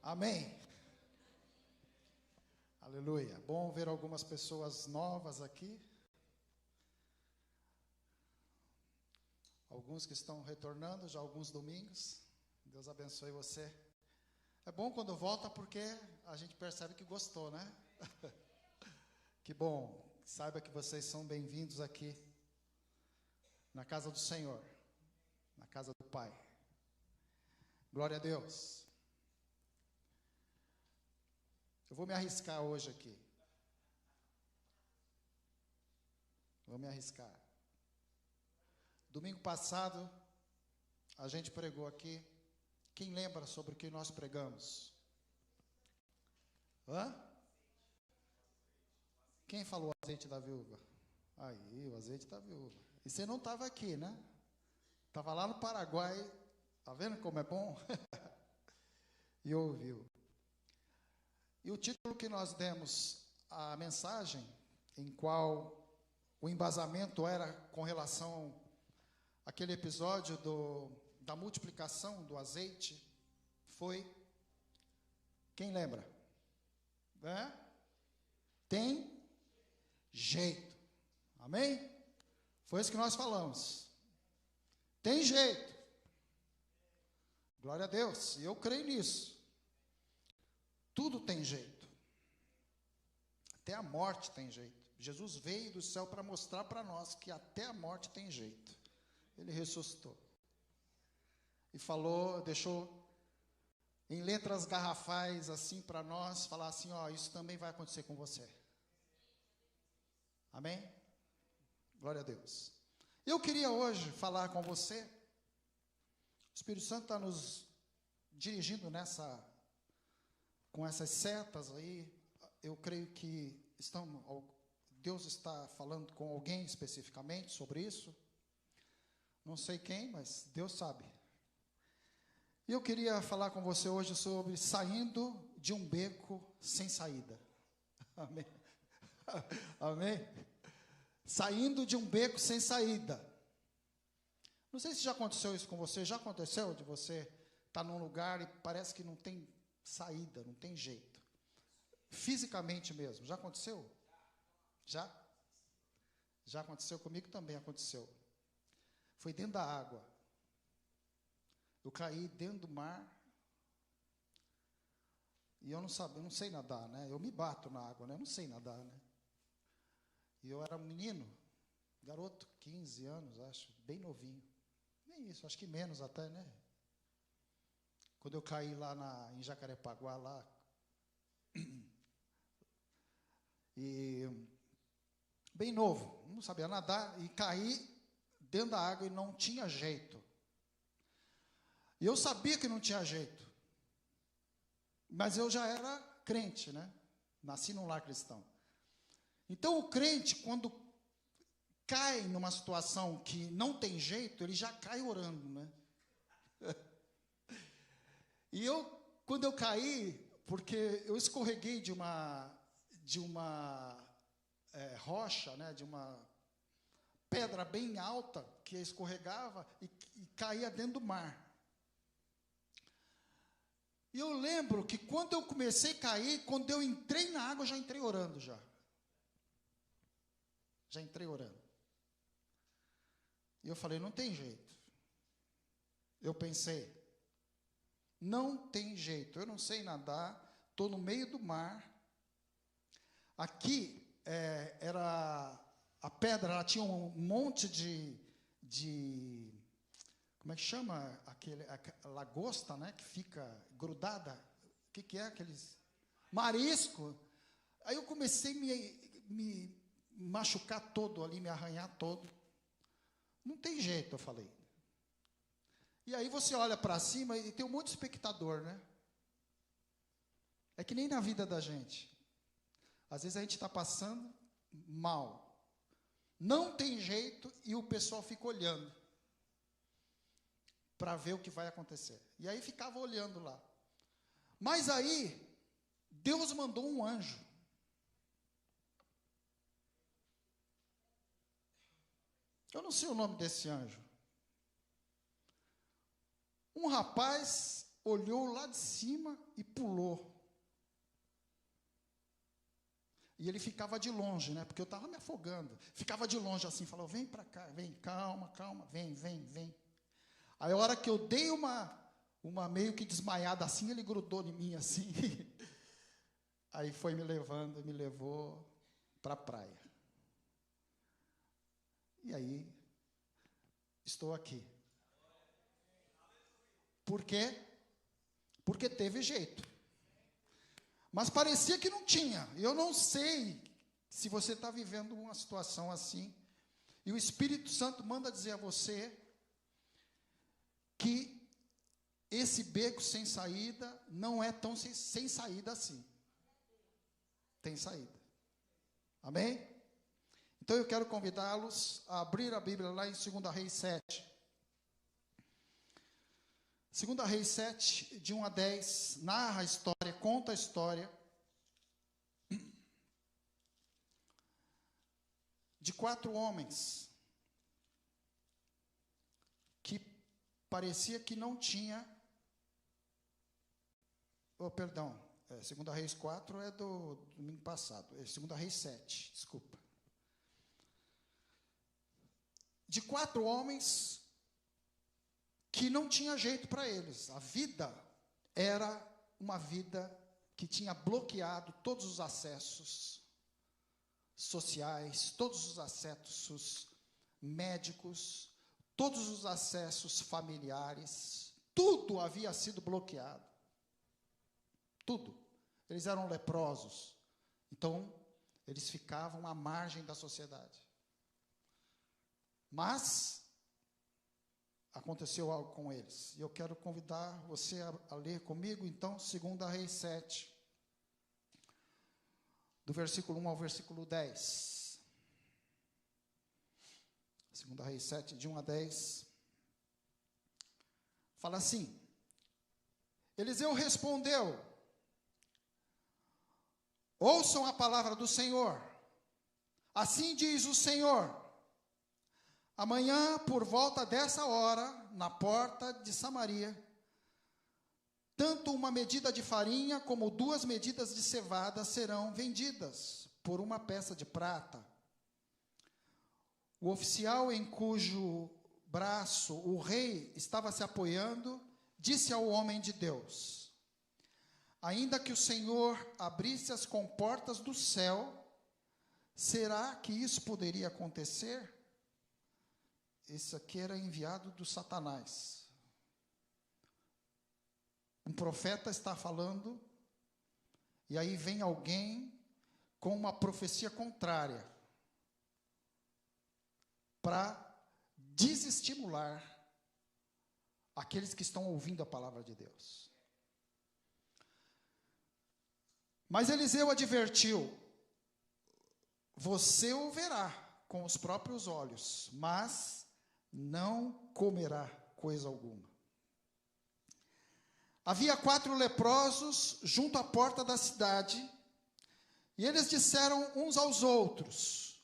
Amém. Aleluia. Bom ver algumas pessoas novas aqui. Alguns que estão retornando já alguns domingos. Deus abençoe você. É bom quando volta porque a gente percebe que gostou, né? Que bom. Saiba que vocês são bem-vindos aqui na casa do Senhor, na casa do Pai. Glória a Deus. Eu vou me arriscar hoje aqui. Vou me arriscar. Domingo passado, a gente pregou aqui. Quem lembra sobre o que nós pregamos? Hã? Quem falou o azeite da viúva? Aí, o azeite da viúva. E você não estava aqui, né? Estava lá no Paraguai. Está vendo como é bom? E ouviu. E o título que nós demos à mensagem, em qual o embasamento era com relação àquele episódio da multiplicação do azeite, foi, quem lembra? Tem jeito. Amém? Foi isso que nós falamos. Tem jeito. Glória a Deus. E eu creio nisso. Tudo tem jeito. Até a morte tem jeito. Jesus veio do céu para mostrar para nós que até a morte tem jeito. Ele ressuscitou. E falou, deixou em letras garrafais assim para nós, falar assim, ó, isso também vai acontecer com você. Amém? Glória a Deus. Eu queria hoje falar com você. O Espírito Santo está nos dirigindo com essas setas aí. Eu creio que Deus está falando com alguém especificamente sobre isso. Não sei quem, mas Deus sabe. E eu queria falar com você hoje sobre saindo de um beco sem saída. Amém? Amém? Saindo de um beco sem saída. Não sei se já aconteceu isso com você. Já aconteceu de você estar num lugar e parece que não tem saída, não tem jeito. Fisicamente mesmo. Já aconteceu? Já? Já aconteceu comigo também, aconteceu. Foi dentro da água. Eu caí dentro do mar. E eu não sei nadar, né? Eu me bato na água, né? Eu não sei nadar, né? E eu era um menino, garoto, 15 anos, acho, bem novinho. Nem isso, acho que menos até, né? Quando eu caí lá em Jacarepaguá, lá. E bem novo, não sabia nadar, e caí dentro da água e não tinha jeito. E eu sabia que não tinha jeito. Mas eu já era crente, né? Nasci num lar cristão. Então o crente, quando cai numa situação que não tem jeito, ele já cai orando, né? E quando eu caí, porque eu escorreguei de uma rocha, né? De uma pedra bem alta, que escorregava e caía dentro do mar. E eu lembro que quando eu comecei a cair, quando eu entrei na água, eu já entrei orando já. Já entrei orando. E eu falei, não tem jeito. Eu pensei, não tem jeito, eu não sei nadar, estou no meio do mar. Aqui era a pedra, ela tinha um monte de como é que chama? A lagosta, né? Que fica grudada. O que é aqueles? Marisco. Aí eu comecei a me machucar todo ali, me arranhar todo. Não tem jeito, eu falei. E aí você olha para cima e tem um monte de espectador, né? É que nem na vida da gente. Às vezes a gente está passando mal. Não tem jeito e o pessoal fica olhando para ver o que vai acontecer. E aí ficava olhando lá. Mas aí, Deus mandou um anjo. Eu não sei o nome desse anjo. Um rapaz olhou lá de cima e pulou. E ele ficava de longe, né? Porque eu estava me afogando. Ficava de longe assim, falou, vem para cá, vem, calma, calma, vem, vem, vem. Aí a hora que eu dei uma meio que desmaiada assim, ele grudou em mim assim. Aí foi me levando, me levou para a praia. E aí, estou aqui. Por quê? Porque teve jeito. Mas parecia que não tinha. Eu não sei se você está vivendo uma situação assim. E o Espírito Santo manda dizer a você que esse beco sem saída não é tão sem saída assim. Tem saída. Amém? Então eu quero convidá-los a abrir a Bíblia lá em 2 Reis 7. 2 Reis 7, de 1 a 10, narra a história, conta a história de 4 homens que parecia que não tinha, perdão, 2 Reis 4 é do domingo passado, é 2 Reis 7, desculpa. De 4 homens que não tinha jeito para eles. A vida era uma vida que tinha bloqueado todos os acessos sociais, todos os acessos médicos, todos os acessos familiares, tudo havia sido bloqueado. Tudo. Eles eram leprosos. Então, eles ficavam à margem da sociedade. Mas aconteceu algo com eles. E eu quero convidar você a ler comigo, então, 2 Reis 7, do versículo 1 ao versículo 10. 2 Reis 7, de 1 a 10. Fala assim: Eliseu respondeu: ouçam a palavra do Senhor. Assim diz o Senhor: amanhã, por volta dessa hora, na porta de Samaria, tanto uma medida de farinha como 2 medidas de cevada serão vendidas por uma peça de prata. O oficial em cujo braço o rei estava se apoiando, disse ao homem de Deus: ainda que o Senhor abrisse as comportas do céu, será que isso poderia acontecer? Esse aqui era enviado do Satanás. Um profeta está falando, e aí vem alguém com uma profecia contrária, para desestimular aqueles que estão ouvindo a palavra de Deus. Mas Eliseu advertiu: você o verá com os próprios olhos, mas não comerá coisa alguma. Havia 4 leprosos junto à porta da cidade, e eles disseram uns aos outros: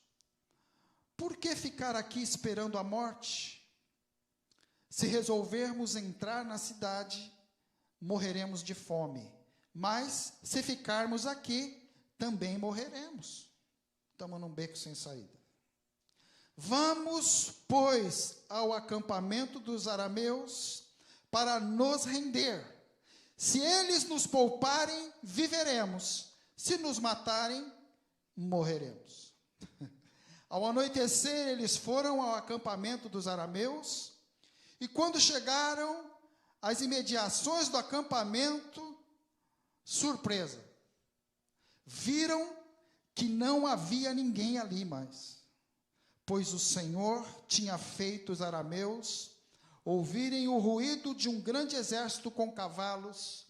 por que ficar aqui esperando a morte? Se resolvermos entrar na cidade, morreremos de fome, mas se ficarmos aqui, também morreremos. Estamos num beco sem saída. Vamos, pois, ao acampamento dos arameus para nos render. Se eles nos pouparem, viveremos. Se nos matarem, morreremos. Ao anoitecer, eles foram ao acampamento dos arameus, e quando chegaram às imediações do acampamento, surpresa, viram que não havia ninguém ali mais, pois o Senhor tinha feito os arameus ouvirem o ruído de um grande exército com cavalos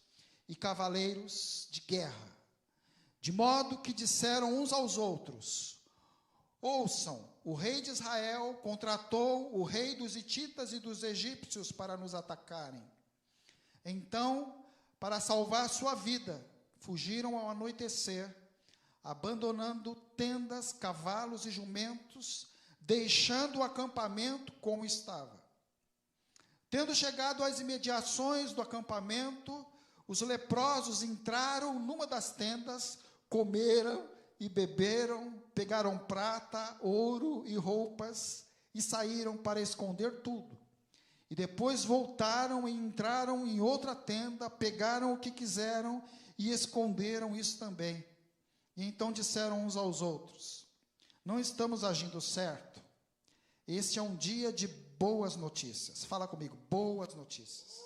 e cavaleiros de guerra, de modo que disseram uns aos outros: ouçam, o rei de Israel contratou o rei dos hititas e dos egípcios para nos atacarem. Então, para salvar sua vida, fugiram ao anoitecer, abandonando tendas, cavalos e jumentos, deixando o acampamento como estava. Tendo chegado às imediações do acampamento, os leprosos entraram numa das tendas, comeram e beberam, pegaram prata, ouro e roupas e saíram para esconder tudo. E depois voltaram e entraram em outra tenda, pegaram o que quiseram e esconderam isso também. E então disseram uns aos outros: não estamos agindo certo. Este é um dia de boas notícias. Fala comigo, boas notícias.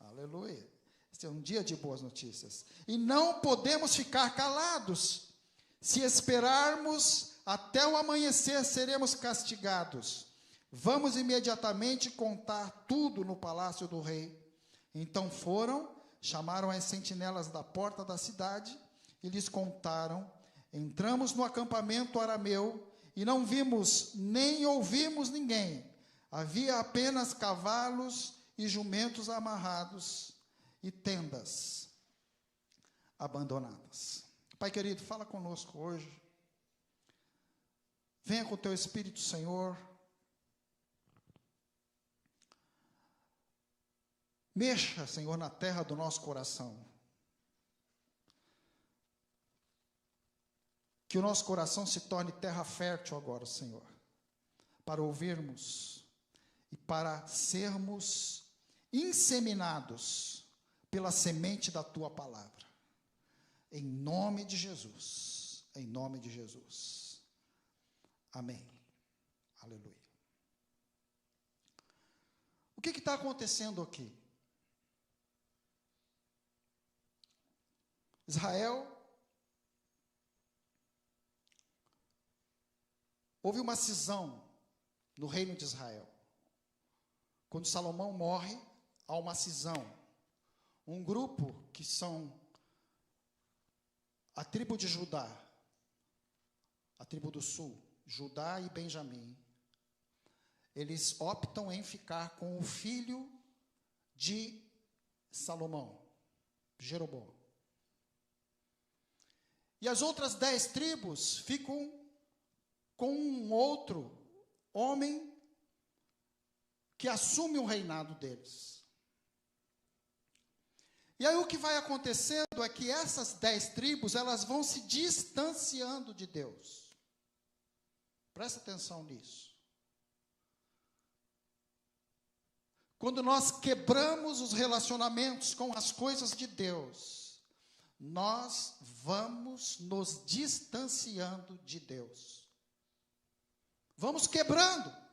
Aleluia. Este é um dia de boas notícias. E não podemos ficar calados. Se esperarmos até o amanhecer, seremos castigados. Vamos imediatamente contar tudo no palácio do rei. Então foram, chamaram as sentinelas da porta da cidade e lhes contaram. Entramos no acampamento arameu e não vimos nem ouvimos ninguém. Havia apenas cavalos e jumentos amarrados e tendas abandonadas. Pai querido, fala conosco hoje. Venha com o teu Espírito, Senhor. Mexa, Senhor, na terra do nosso coração. Que o nosso coração se torne terra fértil agora, Senhor, para ouvirmos e para sermos inseminados pela semente da tua palavra. Em nome de Jesus. Em nome de Jesus. Amém. Aleluia. O que está acontecendo aqui? Israel, houve uma cisão no reino de Israel. Quando Salomão morre, há uma cisão. Um grupo que são a tribo de Judá, a tribo do sul, Judá e Benjamim, eles optam em ficar com o filho de Salomão, Jeroboão. E as outras 10 tribos ficam com um outro homem que assume o reinado deles. E aí o que vai acontecendo é que essas 10 tribos, elas vão se distanciando de Deus. Presta atenção nisso. Quando nós quebramos os relacionamentos com as coisas de Deus, nós vamos nos distanciando de Deus. Vamos quebrando.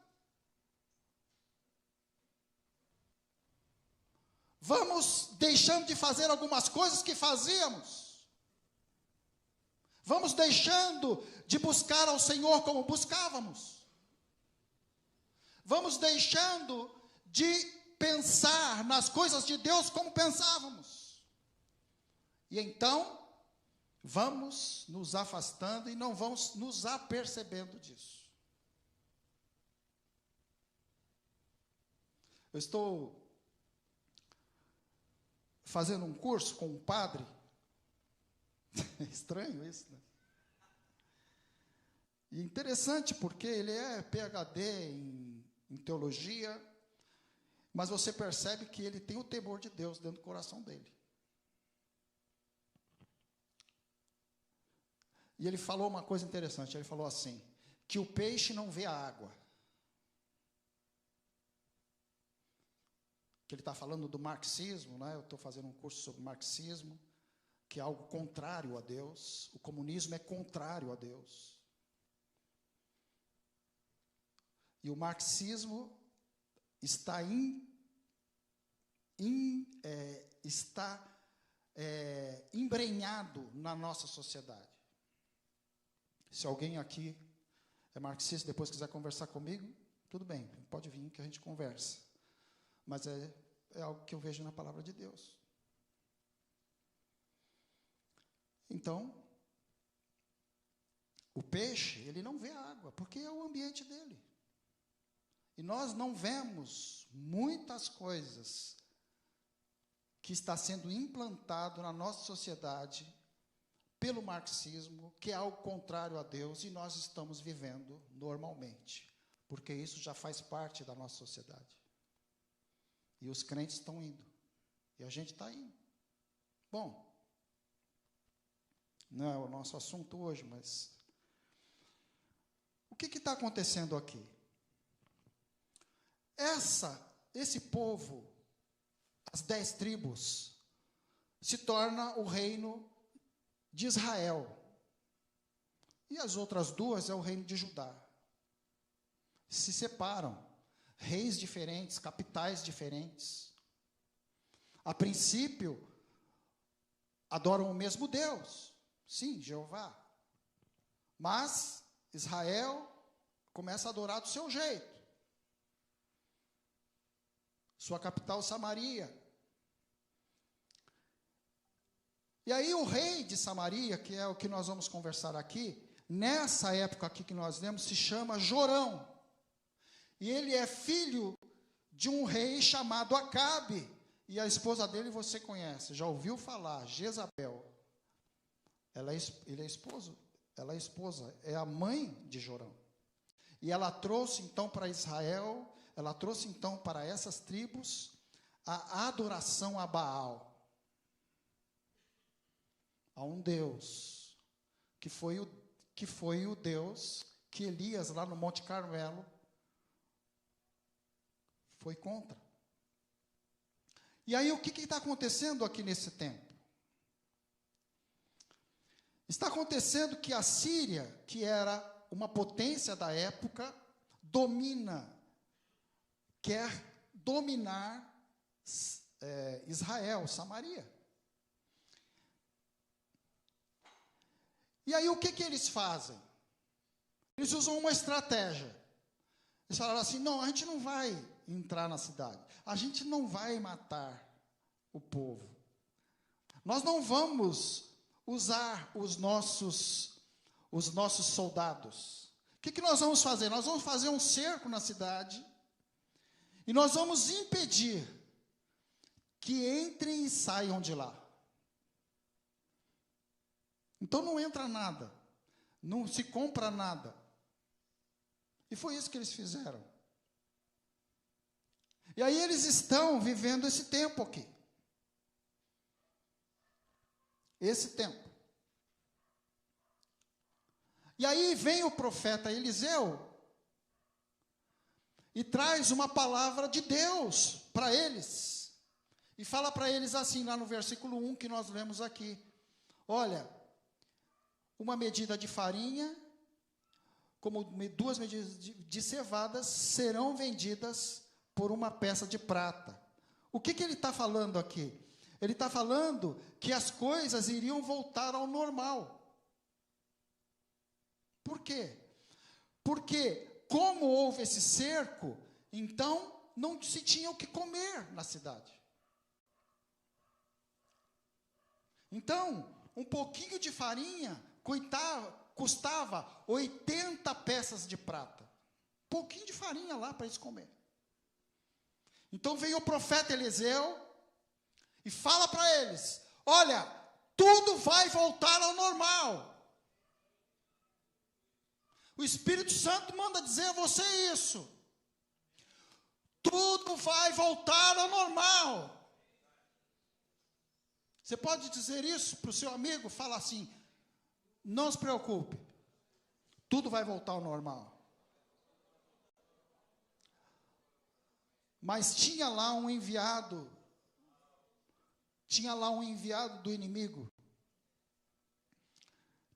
Vamos deixando de fazer algumas coisas que fazíamos. Vamos deixando de buscar ao Senhor como buscávamos. Vamos deixando de pensar nas coisas de Deus como pensávamos. E então, vamos nos afastando e não vamos nos apercebendo disso. Eu estou fazendo um curso com um padre. É estranho isso, né? E interessante porque ele é PhD em teologia, mas você percebe que ele tem o temor de Deus dentro do coração dele. E ele falou uma coisa interessante, ele falou assim, que o peixe não vê a água. Que ele está falando do marxismo, né? Eu estou fazendo um curso sobre marxismo, que é algo contrário a Deus. O comunismo é contrário a Deus. E o marxismo está embrenhado na nossa sociedade. Se alguém aqui é marxista, depois quiser conversar comigo, tudo bem, pode vir que a gente conversa. Mas é algo que eu vejo na palavra de Deus. Então, o peixe, ele não vê a água, porque é o ambiente dele. E nós não vemos muitas coisas que está sendo implantado na nossa sociedade pelo marxismo, que é algo contrário a Deus, e nós estamos vivendo normalmente, porque isso já faz parte da nossa sociedade. E os crentes estão indo. E a gente está indo. Bom, não é o nosso assunto hoje, mas o que está acontecendo aqui? Esse povo, as 10 tribos, se torna o reino de Israel. E as outras 2 é o reino de Judá. Se separam. Reis diferentes, capitais diferentes. A princípio, adoram o mesmo Deus. Sim, Jeová. Mas Israel começa a adorar do seu jeito. Sua capital, Samaria. E aí o rei de Samaria, que é o que nós vamos conversar aqui, nessa época aqui que nós lemos, se chama Jorão. E ele é filho de um rei chamado Acabe. E a esposa dele você conhece, já ouviu falar, Jezabel. Ela é esposa, é a mãe de Jorão. E ela trouxe então para Israel, ela trouxe então para essas tribos a adoração a Baal. A um Deus, que foi o Deus que Elias, lá no Monte Carmelo, foi contra. E aí, o que está acontecendo aqui nesse tempo? Está acontecendo que a Síria, que era uma potência da época, quer dominar Israel, Samaria. E aí, o que eles fazem? Eles usam uma estratégia. Eles falaram assim, não, a gente não vai entrar na cidade. A gente não vai matar o povo. Nós não vamos usar os nossos soldados. O que nós vamos fazer? Nós vamos fazer um cerco na cidade e nós vamos impedir que entrem e saiam de lá. Então não entra nada, não se compra nada. E foi isso que eles fizeram. E aí eles estão vivendo esse tempo aqui. Esse tempo. E aí vem o profeta Eliseu e traz uma palavra de Deus para eles. E fala para eles assim, lá no versículo 1 que nós lemos aqui. Olha, uma medida de farinha, como 2 medidas de cevadas, serão vendidas por uma peça de prata. O que ele está falando aqui? Ele está falando que as coisas iriam voltar ao normal. Por quê? Porque, como houve esse cerco, então não se tinha o que comer na cidade. Então, um pouquinho de farinha custava 80 peças de prata. Um pouquinho de farinha lá para eles comer. Então veio o profeta Eliseu e fala para eles, olha, tudo vai voltar ao normal. O Espírito Santo manda dizer a você isso. Tudo vai voltar ao normal. Você pode dizer isso para o seu amigo, fala assim, não se preocupe, tudo vai voltar ao normal. Mas tinha lá um enviado do inimigo,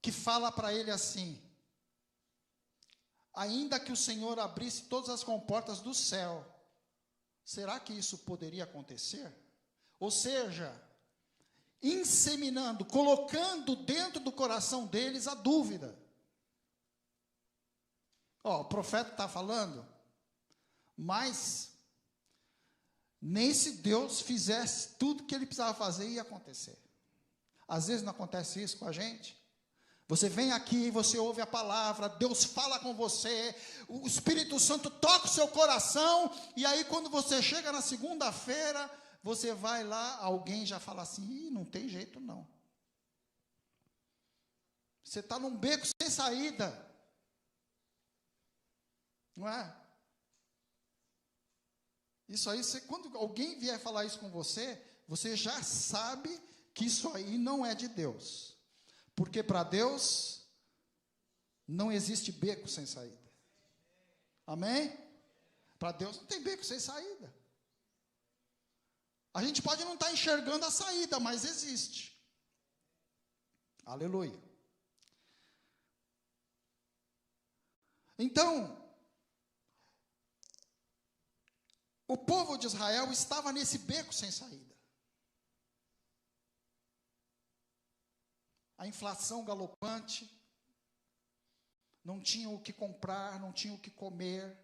que fala para ele assim, ainda que o Senhor abrisse todas as comportas do céu, será que isso poderia acontecer? Ou seja, inseminando, colocando dentro do coração deles a dúvida. O profeta está falando, mas nem se Deus fizesse tudo que ele precisava fazer, ia acontecer. Às vezes não acontece isso com a gente. Você vem aqui, você ouve a palavra, Deus fala com você, o Espírito Santo toca o seu coração, e aí quando você chega na segunda-feira, você vai lá, alguém já fala assim, não tem jeito não. Você está num beco sem saída. Não é? Isso aí, quando alguém vier falar isso com você, você já sabe que isso aí não é de Deus. Porque para Deus não existe beco sem saída. Amém? Para Deus não tem beco sem saída. A gente pode não estar enxergando a saída, mas existe. Aleluia. Então, o povo de Israel estava nesse beco sem saída. A inflação galopante, não tinham o que comprar, não tinham o que comer.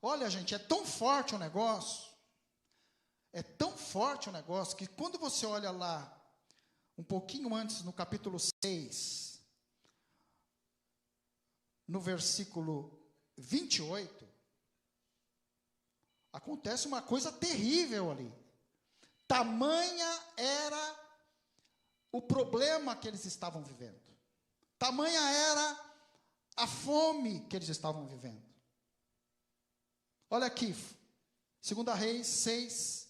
Olha, gente, é tão forte o negócio, que quando você olha lá, um pouquinho antes, no capítulo 6, no versículo 28, acontece uma coisa terrível ali. Tamanha era o problema que eles estavam vivendo. Tamanha era a fome que eles estavam vivendo. Olha aqui, 2 Reis 6,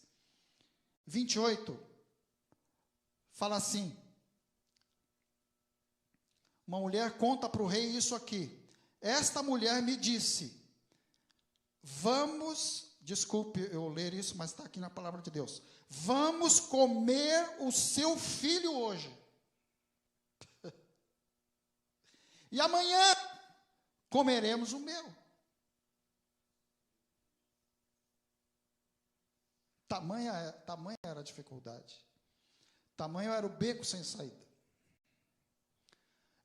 28, fala assim, uma mulher conta para o rei isso aqui, esta mulher me disse, desculpe eu ler isso, mas está aqui na palavra de Deus, vamos comer o seu filho hoje, e amanhã comeremos o meu. Tamanha era a dificuldade. Tamanho era o beco sem saída.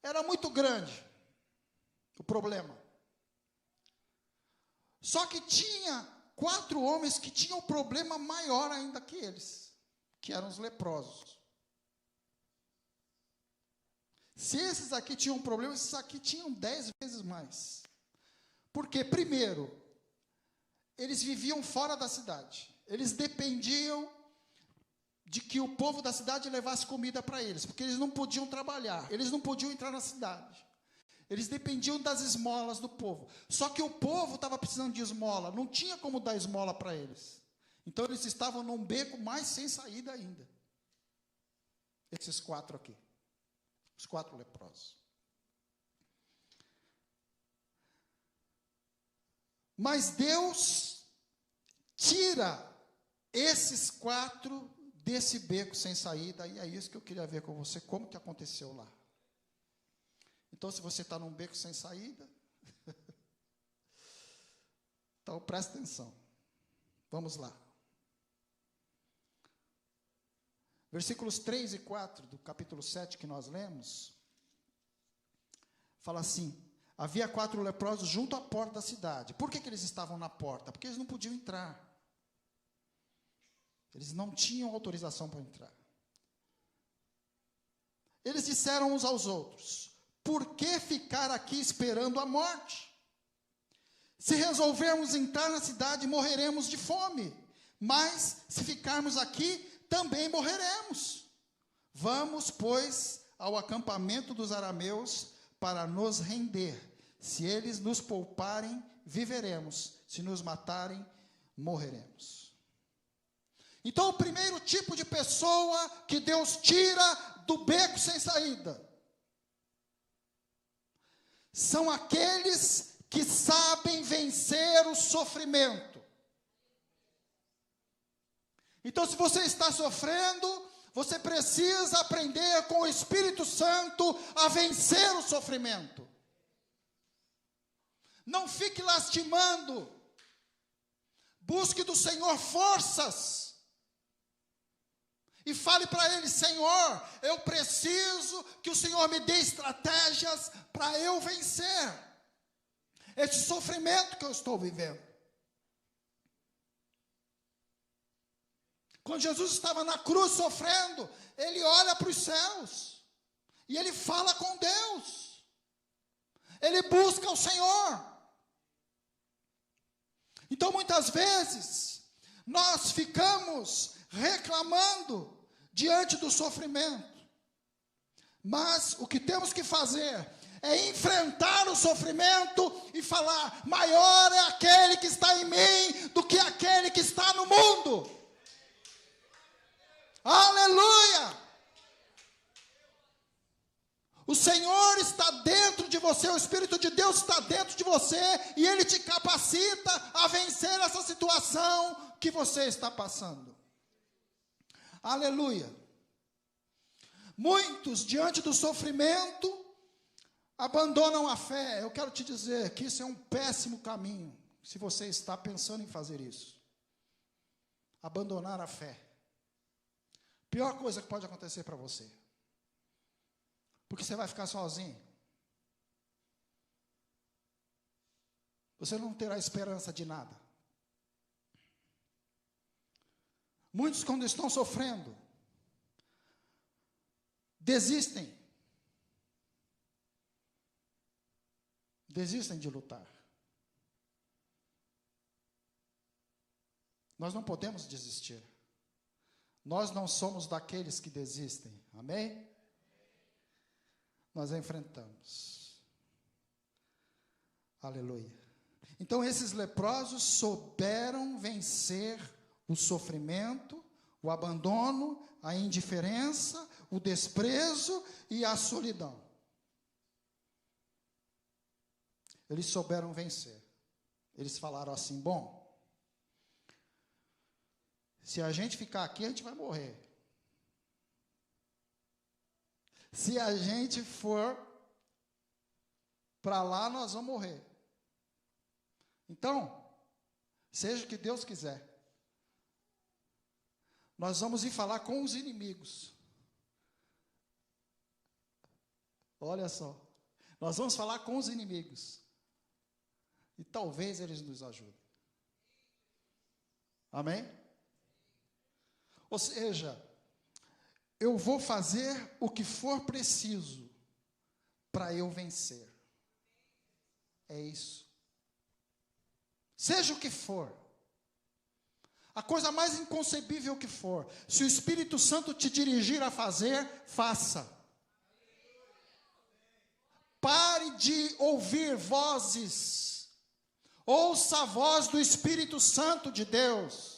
Era muito grande o problema. Só que tinha 4 homens que tinham um problema maior ainda que eles, que eram os leprosos. Se esses aqui tinham um problema, esses aqui tinham 10 vezes mais. Porque, primeiro, eles viviam fora da cidade. Eles dependiam de que o povo da cidade levasse comida para eles, porque eles não podiam trabalhar, eles não podiam entrar na cidade. Eles dependiam das esmolas do povo. Só que o povo estava precisando de esmola, não tinha como dar esmola para eles. Então eles estavam num beco mais sem saída ainda. Esses 4 aqui, os 4 leprosos. Mas Deus tira esses 4 desse beco sem saída, e é isso que eu queria ver com você, como que aconteceu lá. Então, se você está num beco sem saída, então presta atenção. Vamos lá. Versículos 3 e 4 do capítulo 7 que nós lemos, fala assim, havia 4 leprosos junto à porta da cidade. Por que eles estavam na porta? Porque eles não podiam entrar. Eles não tinham autorização para entrar. Eles disseram uns aos outros, por que ficar aqui esperando a morte? Se resolvermos entrar na cidade, morreremos de fome. Mas, se ficarmos aqui, também morreremos. Vamos, pois, ao acampamento dos arameus para nos render. Se eles nos pouparem, viveremos. Se nos matarem, morreremos. Então, o primeiro tipo de pessoa que Deus tira do beco sem saída são aqueles que sabem vencer o sofrimento. Então, se você está sofrendo, você precisa aprender com o Espírito Santo a vencer o sofrimento. Não fique lastimando. Busque do Senhor forças. E fale para Ele, Senhor, eu preciso que o Senhor me dê estratégias para eu vencer esse sofrimento que eu estou vivendo. Quando Jesus estava na cruz sofrendo, Ele olha para os céus e Ele fala com Deus. Ele busca o Senhor. Então, muitas vezes, nós ficamos reclamando diante do sofrimento. Mas o que temos que fazer é enfrentar o sofrimento e falar, maior é aquele que está em mim do que aquele que está Aleluia! O Senhor está dentro de você, o Espírito de Deus está dentro de você, e Ele te capacita a vencer essa situação que você está passando. Aleluia! Muitos, diante do sofrimento, abandonam a fé. Eu quero te dizer que isso é um péssimo caminho, se você está pensando em fazer isso. Abandonar a fé. Pior coisa que pode acontecer para você. Porque você vai ficar sozinho. Você não terá esperança de nada. Muitos, quando estão sofrendo, desistem. Desistem de lutar. Nós não podemos desistir. Nós não somos daqueles que desistem. Amém? Nós enfrentamos. Aleluia. Então esses leprosos souberam vencer o sofrimento, o abandono, a indiferença, o desprezo e a solidão. Eles souberam vencer. Eles falaram assim: bom, se a gente ficar aqui, a gente vai morrer. Se a gente for para lá, nós vamos morrer. Então, seja o que Deus quiser. Nós vamos ir falar com os inimigos. Olha só. Nós vamos falar com os inimigos. E talvez eles nos ajudem. Amém? Ou seja, eu vou fazer o que for preciso para eu vencer. É isso. Seja o que for. A coisa mais inconcebível que for. Se o Espírito Santo te dirigir a fazer, faça. Pare de ouvir vozes. Ouça a voz do Espírito Santo de Deus.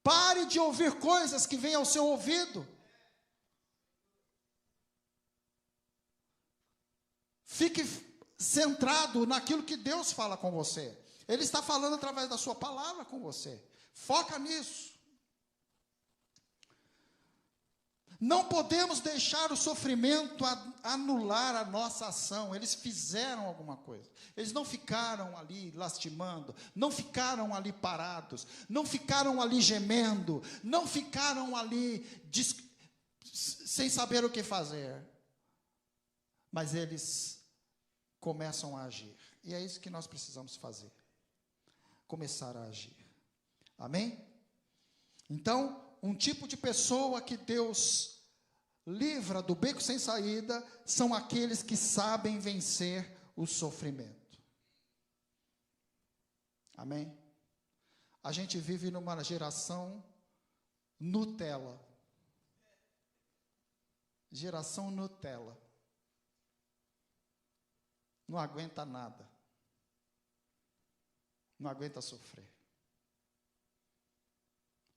Pare de ouvir coisas que vêm ao seu ouvido. Fique centrado naquilo que Deus fala com você. Ele está falando através da sua palavra com você. Foca nisso. Não podemos deixar o sofrimento anular a nossa ação. Eles fizeram alguma coisa. Eles não ficaram ali lastimando, não ficaram ali parados, não ficaram ali gemendo, não ficaram ali sem saber o que fazer. Mas eles começam a agir. E é isso que nós precisamos fazer. Começar a agir. Amém? Então, um tipo de pessoa que Deus livra do beco sem saída são aqueles que sabem vencer o sofrimento. Amém? A gente vive numa geração Nutella. Geração Nutella. Não aguenta nada. Não aguenta sofrer.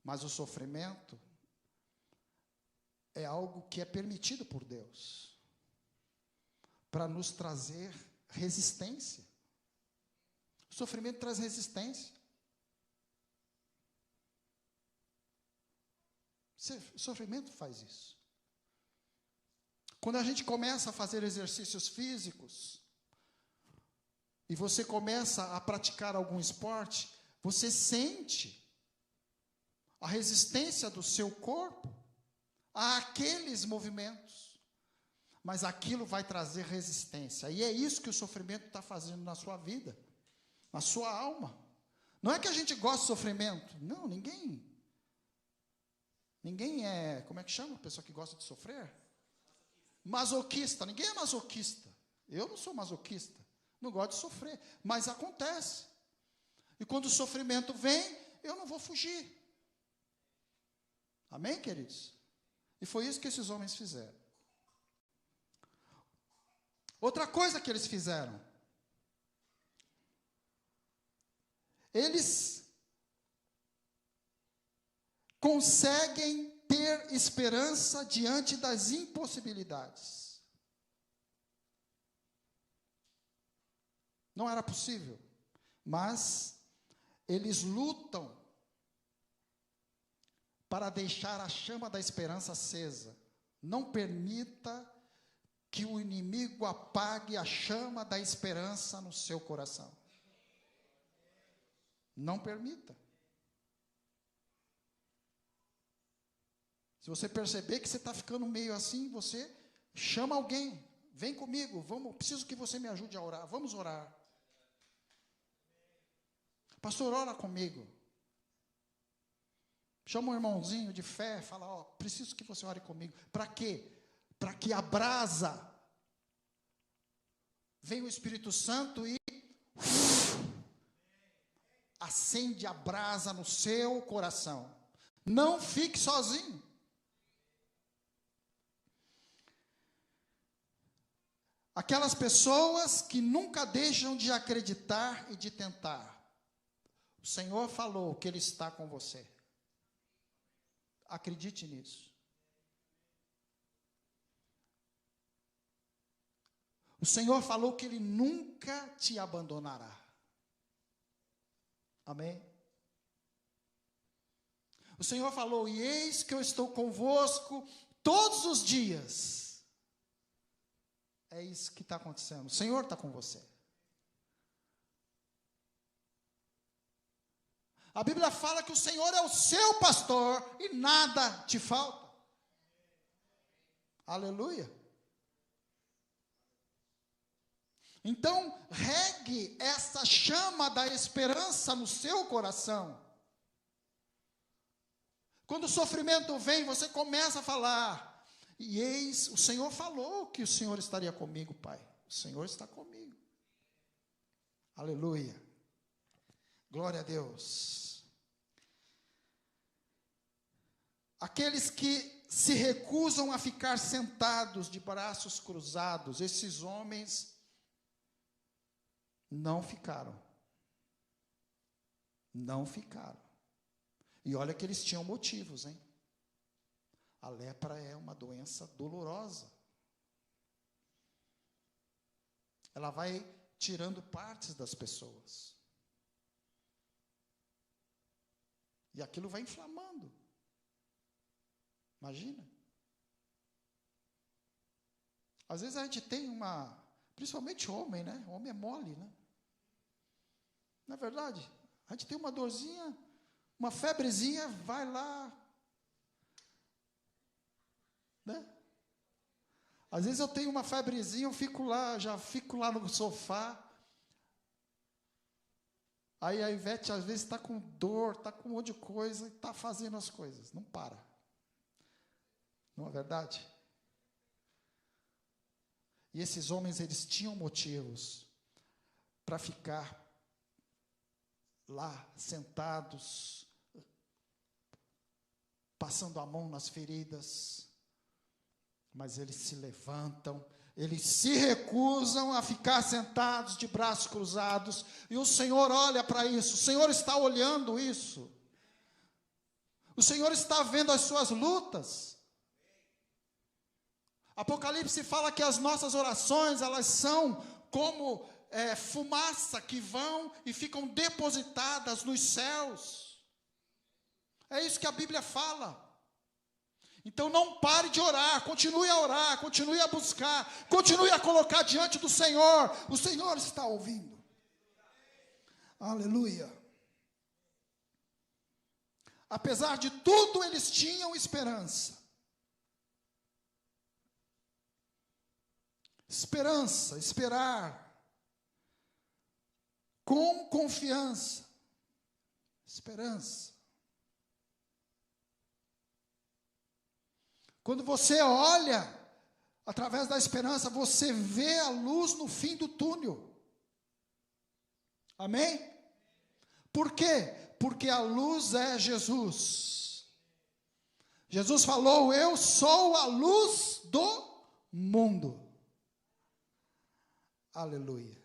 Mas o sofrimento é algo que é permitido por Deus para nos trazer resistência. O sofrimento traz resistência. O sofrimento faz isso. Quando a gente começa a fazer exercícios físicos, e você começa a praticar algum esporte, você sente a resistência do seu corpo àqueles movimentos. Mas aquilo vai trazer resistência. E é isso que o sofrimento está fazendo na sua vida, na sua alma. Não é que a gente gosta de sofrimento. Não, ninguém é, como é que chama a pessoa que gosta de sofrer? Masoquista. Ninguém é masoquista. Eu não sou masoquista. Não gosto de sofrer. Mas acontece. E quando o sofrimento vem, eu não vou fugir. Amém, queridos? E foi isso que esses homens fizeram. Outra coisa que eles fizeram. Eles conseguem ter esperança diante das impossibilidades. Não era possível, mas eles lutam para deixar a chama da esperança acesa. Não permita que o inimigo apague a chama da esperança no seu coração. Não permita. Se você perceber que você está ficando meio assim, você chama alguém. Vem comigo, vamos, preciso que você me ajude a orar. Vamos orar. Pastor, ora comigo. Chama um irmãozinho de fé, fala, ó, preciso que você ore comigo. Para quê? Para que a brasa venha o Espírito Santo e acende a brasa no seu coração. Não fique sozinho. Aquelas pessoas que nunca deixam de acreditar e de tentar. O Senhor falou que Ele está com você. Acredite nisso. O Senhor falou que Ele nunca te abandonará. Amém? O Senhor falou, e eis que eu estou convosco todos os dias. É isso que está acontecendo. O Senhor está com você. A Bíblia fala que o Senhor é o seu pastor e nada te falta. Aleluia. Então, regue essa chama da esperança no seu coração. Quando o sofrimento vem, você começa a falar, e eis, o Senhor falou que o Senhor estaria comigo, Pai. O Senhor está comigo. Aleluia. Glória a Deus. Aqueles que se recusam a ficar sentados de braços cruzados, esses homens não ficaram. Não ficaram. E olha que eles tinham motivos, hein? A lepra é uma doença dolorosa. Ela vai tirando partes das pessoas. E aquilo vai inflamando. Imagina. Às vezes a gente tem principalmente homem, né? O homem é mole, né? Não é verdade? A gente tem uma dorzinha, uma febrezinha, vai lá, né? Às vezes eu tenho uma febrezinha, já fico lá no sofá. Aí a Ivete às vezes está com dor, está com um monte de coisa, e está fazendo as coisas, não para. Não é verdade? E esses homens, eles tinham motivos para ficar lá, sentados, passando a mão nas feridas, mas eles se levantam, eles se recusam a ficar sentados de braços cruzados, e o Senhor olha para isso, o Senhor está olhando isso, o Senhor está vendo as suas lutas. Apocalipse fala que as nossas orações, elas são como fumaça que vão e ficam depositadas nos céus. É isso que a Bíblia fala. Então não pare de orar, continue a orar, continue a buscar, continue a colocar diante do Senhor. O Senhor está ouvindo. Aleluia. Apesar de tudo, eles tinham esperança. Esperança, esperar, com confiança, esperança. Quando você olha, através da esperança, você vê a luz no fim do túnel. Amém? Por quê? Porque a luz é Jesus. Jesus falou, eu sou a luz do mundo. Aleluia.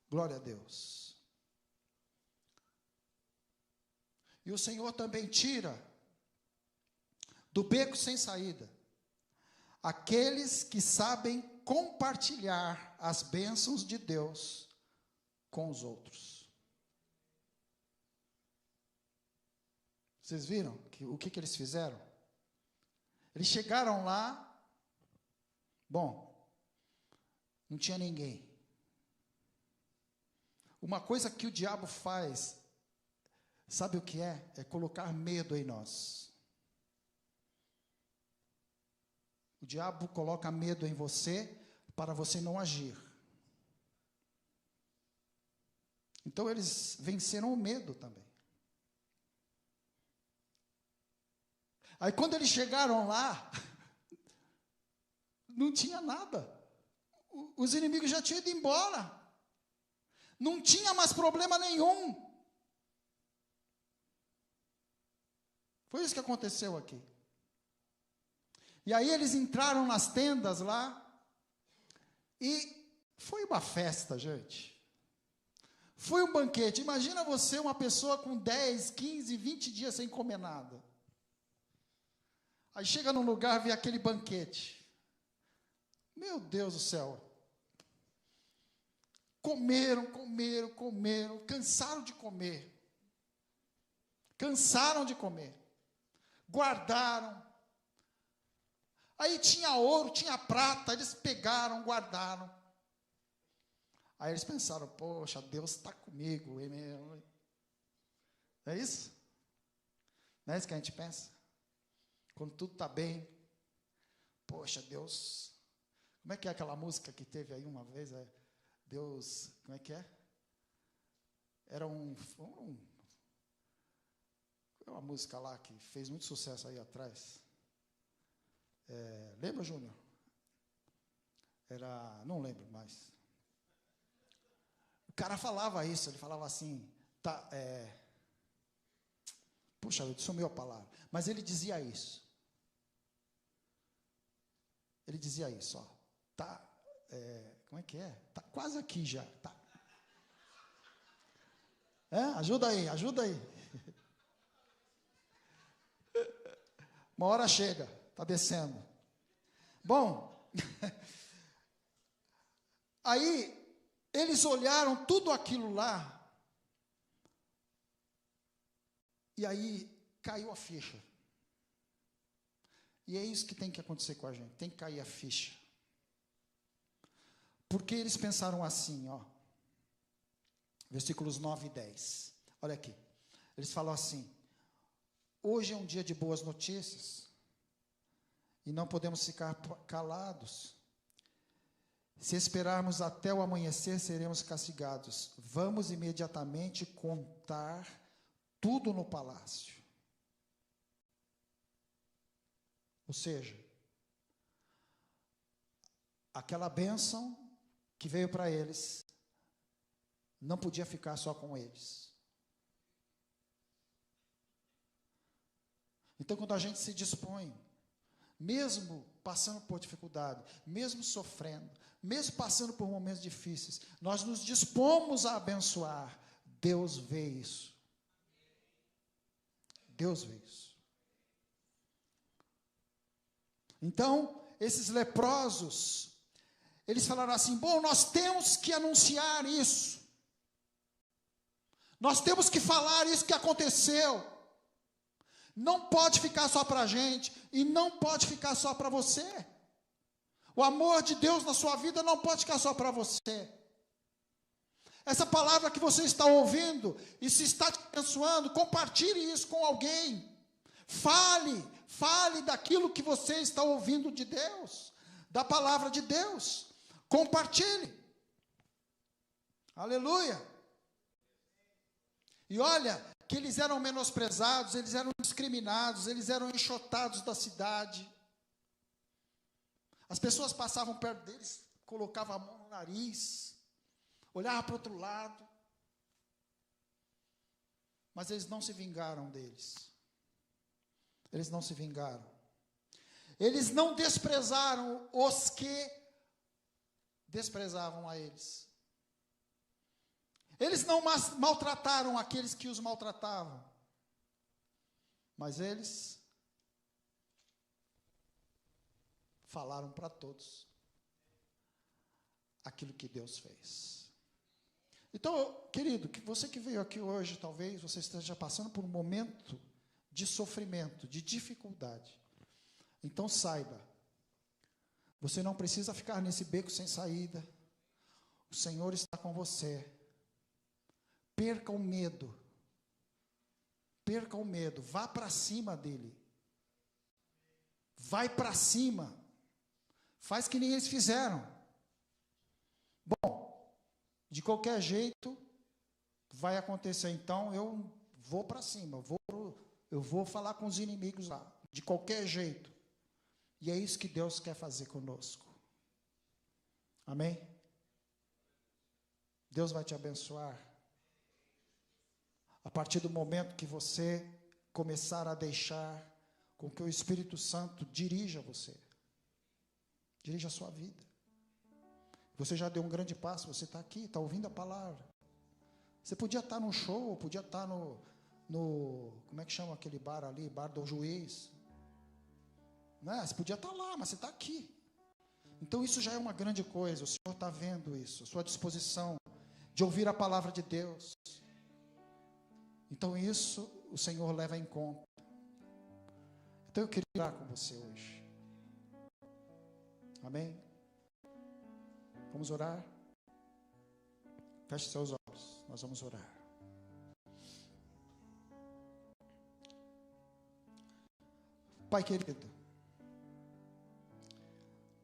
Glória a Deus. E o Senhor também tira do beco sem saída aqueles que sabem compartilhar as bênçãos de Deus com os outros. Vocês viram o que eles fizeram? Eles chegaram lá, bom, não tinha ninguém. Uma coisa que o diabo faz, sabe o que é? É colocar medo em nós. O diabo coloca medo em você para você não agir. Então eles venceram o medo também. Aí quando eles chegaram lá, não tinha nada. Os inimigos já tinham ido embora. Não tinha mais problema nenhum. Foi isso que aconteceu aqui. E aí eles entraram nas tendas lá, e foi uma festa, gente. Foi um banquete. Imagina você, uma pessoa com 10, 15, 20 dias sem comer nada. Aí chega num lugar, vê aquele banquete. Meu Deus do céu. Comeram, cansaram de comer. Guardaram. Aí tinha ouro, tinha prata, eles pegaram, guardaram. Aí eles pensaram, poxa, Deus está comigo. Não é isso? Não é isso que a gente pensa? Quando tudo está bem, poxa, Deus, como é que é aquela música que teve aí uma vez? Deus, como é que é? Era uma música lá que fez muito sucesso aí atrás. Lembra, Júnior? Não lembro mais. O cara falava isso, ele falava assim, puxa, sumiu a palavra, mas ele dizia isso. Ó, como é que é? Tá quase aqui já, tá. Ajuda aí. Uma hora chega, tá descendo. Bom, aí eles olharam tudo aquilo lá, e aí caiu a ficha. E é isso que tem que acontecer com a gente, tem que cair a ficha. Porque eles pensaram assim, ó, versículos 9 e 10. Olha aqui, eles falam assim: hoje é um dia de boas notícias, e não podemos ficar calados. Se esperarmos até o amanhecer, seremos castigados. Vamos imediatamente contar tudo no palácio. Ou seja, aquela bênção que veio para eles, não podia ficar só com eles. Então, quando a gente se dispõe, mesmo passando por dificuldade, mesmo sofrendo, mesmo passando por momentos difíceis, nós nos dispomos a abençoar, Deus vê isso. Deus vê isso. Então, esses leprosos, eles falaram assim: bom, nós temos que anunciar isso. Nós temos que falar isso que aconteceu. Não pode ficar só para a gente, e não pode ficar só para você. O amor de Deus na sua vida não pode ficar só para você. Essa palavra que você está ouvindo, e se está te abençoando, compartilhe isso com alguém. Fale daquilo que você está ouvindo de Deus, da palavra de Deus. Compartilhe. Aleluia. E olha, que eles eram menosprezados, eles eram discriminados, eles eram enxotados da cidade. As pessoas passavam perto deles, colocavam a mão no nariz, olhavam para o outro lado. Mas eles não se vingaram deles. Eles não se vingaram. Eles não desprezaram os que desprezavam a eles. Eles não maltrataram aqueles que os maltratavam. Mas eles falaram para todos aquilo que Deus fez. Então, querido, que você que veio aqui hoje, talvez você esteja passando por um momento de sofrimento, de dificuldade. Então saiba, você não precisa ficar nesse beco sem saída. O Senhor está com você. Perca o medo. Perca o medo. Vá para cima dele. Vai para cima. Faz que nem eles fizeram. Bom, de qualquer jeito, vai acontecer. Então, eu vou para cima. Eu vou falar com os inimigos lá. De qualquer jeito. E é isso que Deus quer fazer conosco. Amém? Deus vai te abençoar. A partir do momento que você começar a deixar com que o Espírito Santo dirija você. Dirija a sua vida. Você já deu um grande passo, você está aqui, está ouvindo a palavra. Você podia estar no show, podia estar no como é que chama aquele bar ali, bar do juiz. Né? Você podia estar lá, mas você está aqui. Então isso já é uma grande coisa, o Senhor está vendo isso, a sua disposição de ouvir a palavra de Deus. Então isso o Senhor leva em conta. Então eu queria orar com você hoje. Amém? Vamos orar? Feche seus olhos, nós vamos orar. Pai querido,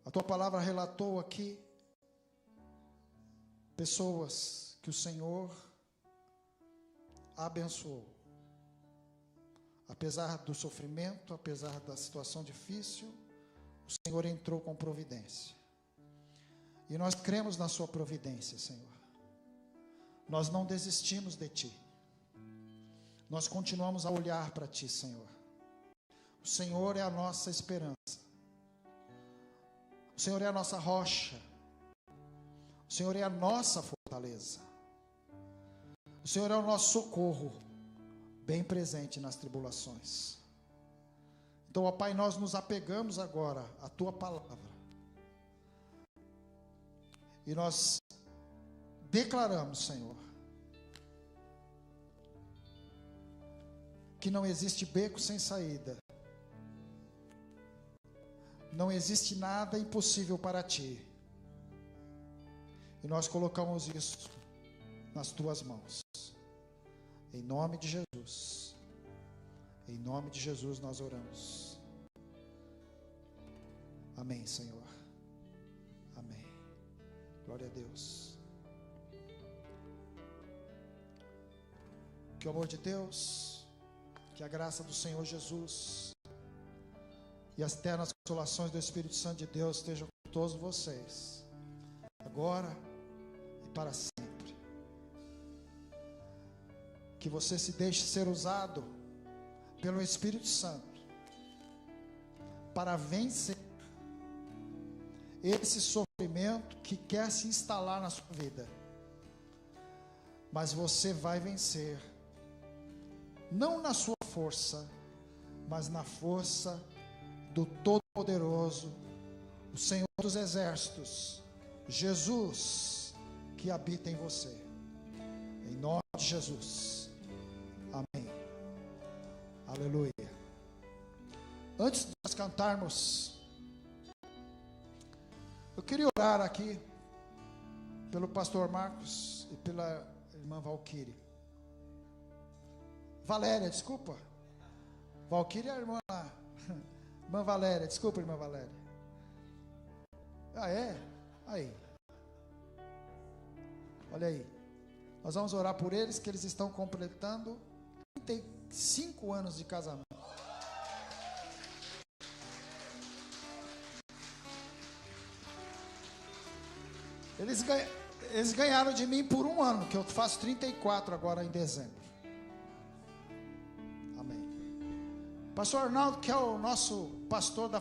a tua palavra relatou aqui pessoas que o Senhor abençoou. Apesar do sofrimento, apesar da situação difícil, o Senhor entrou com providência. E nós cremos na sua providência, Senhor. Nós não desistimos de Ti. Nós continuamos a olhar para Ti, Senhor. O Senhor é a nossa esperança. O Senhor é a nossa rocha. O Senhor é a nossa fortaleza. O Senhor é o nosso socorro, bem presente nas tribulações. Então, ó Pai, nós nos apegamos agora à Tua palavra. E nós declaramos, Senhor, que não existe beco sem saída. Não existe nada impossível para Ti. E nós colocamos isso nas Tuas mãos. Em nome de Jesus. Em nome de Jesus nós oramos. Amém, Senhor. Amém. Glória a Deus. Que o amor de Deus, que a graça do Senhor Jesus e as eternas consolações do Espírito Santo de Deus estejam com todos vocês, agora e para sempre. Que você se deixe ser usado pelo Espírito Santo para vencer esse sofrimento que quer se instalar na sua vida. Mas você vai vencer, não na sua força, mas na força do Todo-Poderoso, o Senhor dos Exércitos, Jesus, que habita em você. Em nome de Jesus. Amém. Aleluia. Antes de nós cantarmos, eu queria orar aqui pelo pastor Marcos e pela irmã Valquíria. Valéria, desculpa. Valquíria é a irmã lá. Irmã Valéria, desculpa, irmã Valéria. Ah, é? Aí. Olha aí. Nós vamos orar por eles, que eles estão completando 35 anos de casamento. Eles ganharam de mim por um ano, que eu faço 34 agora em dezembro. Amém. Pastor Arnaldo, que é o nosso pastor da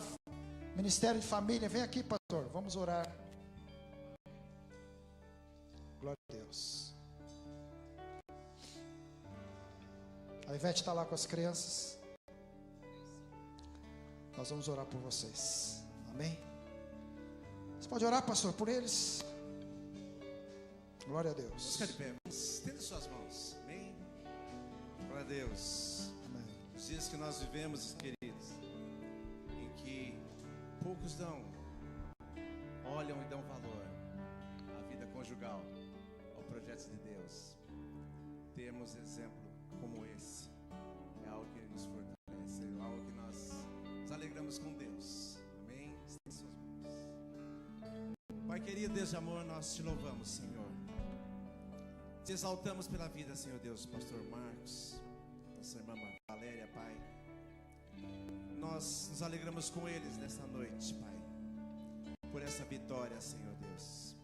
Ministério de Família, vem aqui, pastor, vamos orar. Glória a Deus. A Ivete está lá com as crianças. Nós vamos orar por vocês. Amém? Você pode orar, pastor, por eles? Glória a Deus. Vamos ficar de pé. Estenda suas mãos. Amém? Glória a Deus. Amém. Os dias que nós vivemos, queridos, em que poucos olham e dão valor à vida conjugal, ao projeto de Deus. Termos exemplo como esse é algo que nos fortalece, é algo que nós nos alegramos com Deus. Amém? Estenda suas mãos. Pai querido, Deus de amor, nós te louvamos, Senhor. Te exaltamos pela vida, Senhor Deus, pastor Marcos, nossa irmã Valéria, Pai. Nós nos alegramos com eles nesta noite, Pai, por essa vitória, Senhor Deus,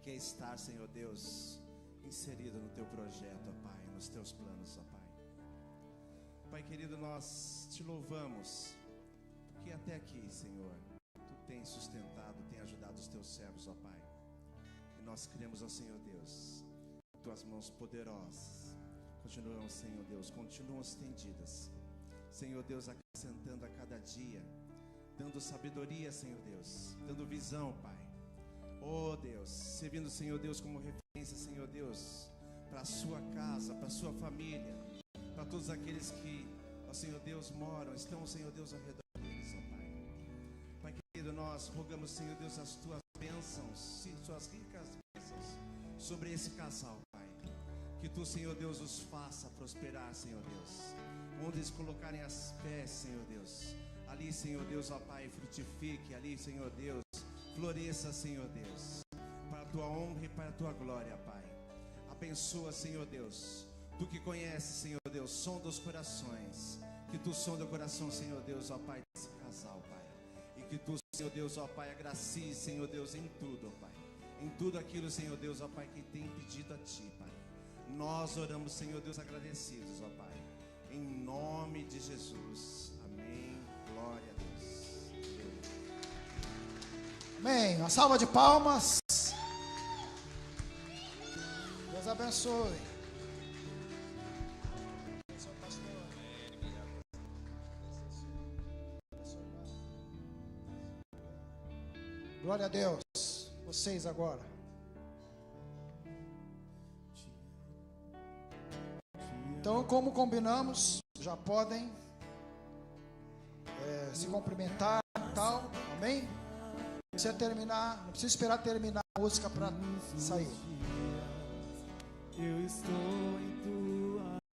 que é estar, Senhor Deus, inserido no teu projeto, ó Pai, nos teus planos, ó Pai. Pai querido, nós te louvamos, porque até aqui, Senhor, tu tens sustentado, tens ajudado os teus servos, ó Pai. E nós cremos, ó Senhor Deus, tuas mãos poderosas continuam, Senhor Deus, continuam estendidas, Senhor Deus, acrescentando a cada dia, dando sabedoria, Senhor Deus, dando visão, Pai. Oh Deus, servindo, Senhor Deus, como referência, Senhor Deus, para a sua casa, para a sua família, para todos aqueles que, ó Senhor Deus, moram, estão, Senhor Deus, ao redor deles, ó Pai. Pai querido, nós rogamos, Senhor Deus, as tuas bênçãos, suas ricas bênçãos sobre esse casal, Pai. Que tu, Senhor Deus, os faça prosperar, Senhor Deus. Onde eles colocarem as pés, Senhor Deus, ali, Senhor Deus, ó Pai, frutifique, ali, Senhor Deus, floresça, Senhor Deus, para a tua honra e para a tua glória, Pai. Abençoa, Senhor Deus, tu que conheces, Senhor Deus, sonda os corações, que tu sonda o coração, Senhor Deus, ó Pai, desse casal, Pai. E que tu, Senhor Deus, ó Pai, agracie, Senhor Deus, em tudo, ó Pai. Em tudo aquilo, Senhor Deus, ó Pai, que tem pedido a Ti, Pai. Nós oramos, Senhor Deus, agradecidos, ó Pai. Em nome de Jesus. Amém. Glória a Deus. Amém. Uma salva de palmas. Deus abençoe. Glória a Deus. Vocês agora. Então, como combinamos, já podem se cumprimentar e tal. Amém? Não precisa terminar, não precisa esperar terminar a música para sair. Eu estou